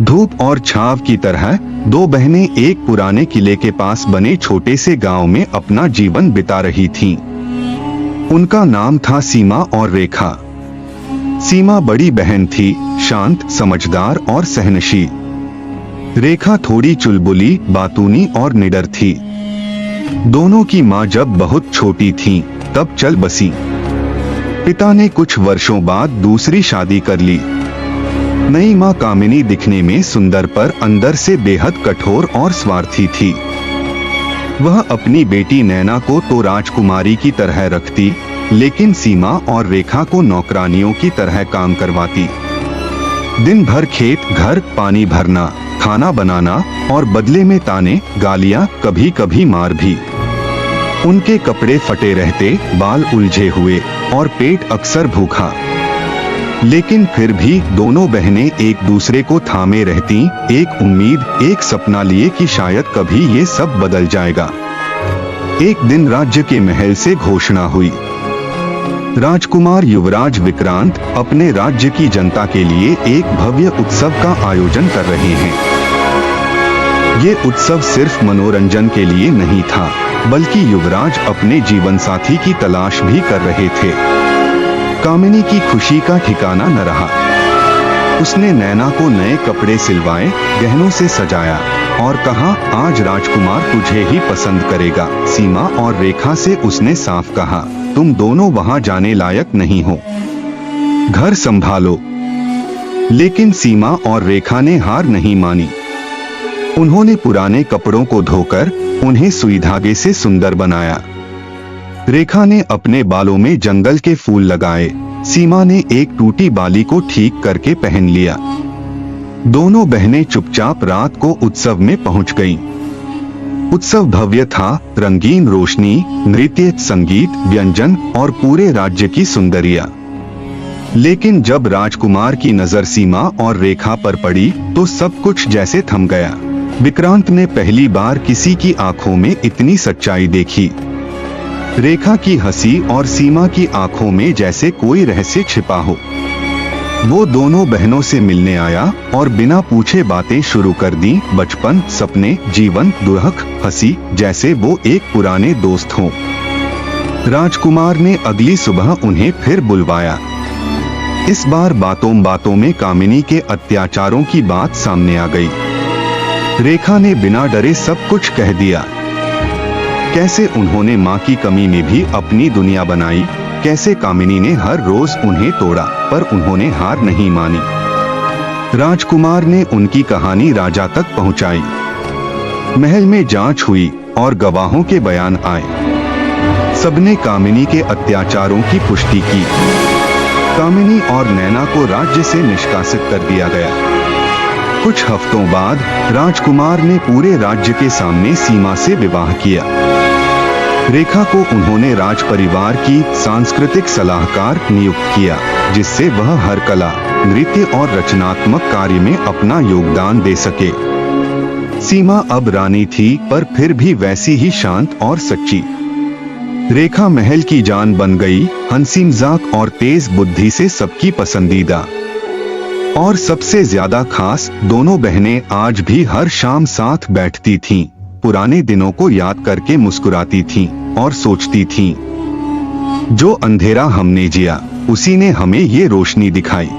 धूप और छाव की तरह दो बहनें एक पुराने किले के पास बने छोटे से गांव में अपना जीवन बिता रही थीं। उनका नाम था सीमा और रेखा। सीमा बड़ी बहन थी, शांत, समझदार और सहनशील। रेखा थोड़ी चुलबुली, बातूनी और निडर थी। दोनों की माँ जब बहुत छोटी थीं, तब चल बसी। पिता ने कुछ वर्षों बाद दूसरी शादी कर ली। नई माँ कामिनी दिखने में सुंदर पर अंदर से बेहद कठोर और स्वार्थी थी। वह अपनी बेटी नैना को तो राजकुमारी की तरह रखती, लेकिन सीमा और रेखा को नौकरानियों की तरह काम करवाती। दिन भर खेत, घर, पानी भरना, खाना बनाना और बदले में ताने, गालियां, कभी कभी मार भी। उनके कपड़े फटे रहते, बाल उलझे हुए और पेट अक्सर भूखा। लेकिन फिर भी दोनों बहनें एक दूसरे को थामे रहती, एक उम्मीद, एक सपना लिए कि शायद कभी ये सब बदल जाएगा। एक दिन राज्य के महल से घोषणा हुई। राजकुमार युवराज विक्रांत अपने राज्य की जनता के लिए एक भव्य उत्सव का आयोजन कर रहे हैं। ये उत्सव सिर्फ मनोरंजन के लिए नहीं था, बल्कि युवराज अपने जीवन साथी की तलाश भी कर रहे थे। कामिनी की खुशी का ठिकाना न रहा। उसने नैना को नए कपड़े सिलवाए, गहनों से सजाया और कहा, आज राजकुमार तुझे ही पसंद करेगा। सीमा और रेखा से उसने साफ कहा, तुम दोनों वहां जाने लायक नहीं हो, घर संभालो। लेकिन सीमा और रेखा ने हार नहीं मानी। उन्होंने पुराने कपड़ों को धोकर उन्हें सुई धागे से सुंदर बनाया। रेखा ने अपने बालों में जंगल के फूल लगाए, सीमा ने एक टूटी बाली को ठीक करके पहन लिया। दोनों बहनें चुपचाप रात को उत्सव में पहुंच गईं। उत्सव भव्य था, रंगीन रोशनी, नृत्य, संगीत, व्यंजन और पूरे राज्य की सुंदरिया। लेकिन जब राजकुमार की नजर सीमा और रेखा पर पड़ी, तो सब कुछ जैसे थम गया। विक्रांत ने पहली बार किसी की आंखों में इतनी सच्चाई देखी। रेखा की हंसी और सीमा की आंखों में जैसे कोई रहस्य छिपा हो। वो दोनों बहनों से मिलने आया और बिना पूछे बातें शुरू कर दी। बचपन, सपने, जीवन, दुरहक, हंसी, जैसे वो एक पुराने दोस्त हों। राजकुमार ने अगली सुबह उन्हें फिर बुलवाया। इस बार बातों बातों में कामिनी के अत्याचारों की बात सामने आ गई। रेखा ने बिना डरे सब कुछ कह दिया। कैसे उन्होंने माँ की कमी में भी अपनी दुनिया बनाई, कैसे कामिनी ने हर रोज उन्हें तोड़ा, पर उन्होंने हार नहीं मानी। राजकुमार ने उनकी कहानी राजा तक पहुंचाई। महल में जांच हुई और गवाहों के बयान आए। सबने कामिनी के अत्याचारों की पुष्टि की। कामिनी और नैना को राज्य से निष्कासित कर दिया गया। कुछ हफ्तों बाद राजकुमार ने पूरे राज्य के सामने सीमा से विवाह किया। रेखा को उन्होंने राज परिवार की सांस्कृतिक सलाहकार नियुक्त किया, जिससे वह हर कला, नृत्य और रचनात्मक कार्य में अपना योगदान दे सके। सीमा अब रानी थी, पर फिर भी वैसी ही शांत और सच्ची। रेखा महल की जान बन गई, हंसी मजाक और तेज बुद्धि से सबकी पसंदीदा। और सबसे ज्यादा खास, दोनों बहनें आज भी हर शाम साथ बैठती थीं, पुराने दिनों को याद करके मुस्कुराती थीं और सोचती थीं, जो अंधेरा हमने जिया, उसी ने हमें ये रोशनी दिखाई।